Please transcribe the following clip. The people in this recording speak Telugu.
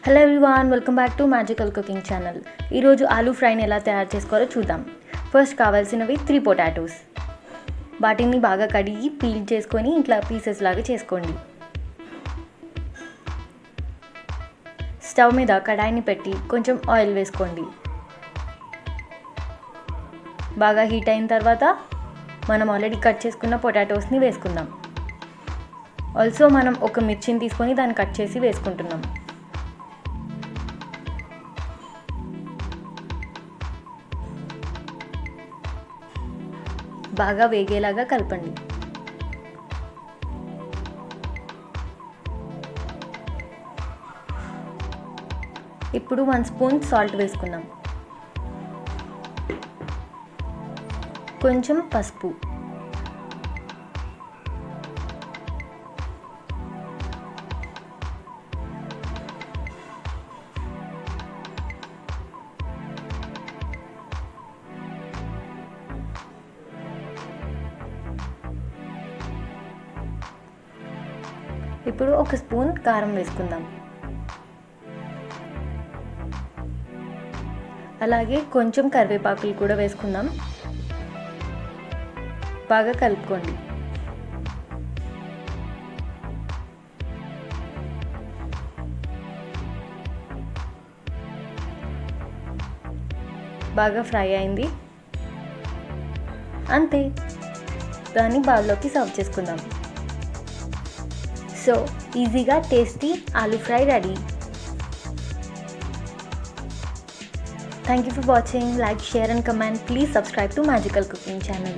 Hello everyone, welcome back to magical cooking channel. ఈరోజు ఆలూ ఫ్రైని ఎలా తయారు చేసుకోవాలో చూద్దాం. ఫస్ట్ కావాల్సినవి 3 పొటాటోస్. వాటిని బాగా కడిగి పీల్ చేసుకొని ఇట్లా పీసెస్ లాగా చేసుకోండి. స్టవ్ మీద కడాయిని పెట్టి కొంచెం ఆయిల్ వేసుకోండి. బాగా హీట్ అయిన తర్వాత మనం ఆల్రెడీ కట్ చేసుకున్న పొటాటోస్ని వేసుకుందాం. ఆల్సో మనం ఒక మిర్చిని తీసుకొని దాన్ని కట్ చేసి వేసుకుంటున్నాం. బాగా వేగేలాగా కలపండి. ఇప్పుడు 1 స్పూన్ సాల్ట్ వేసుకున్నాం. కొంచెం పసుపు, ఇప్పుడు 1 స్పూన్ కారం వేసుకుందాం. అలాగే కొంచెం కరివేపాకులు కూడా వేసుకుందాం. బాగా కలుపుకోండి. బాగా ఫ్రై అయింది. అంతే, దాన్ని బౌల్లోకి సర్వ్ చేసుకుందాం. సో ఈజీగా tasty aloo fry ready. Thank you for watching. Like, share and comment. Please subscribe to Magical Cooking channel.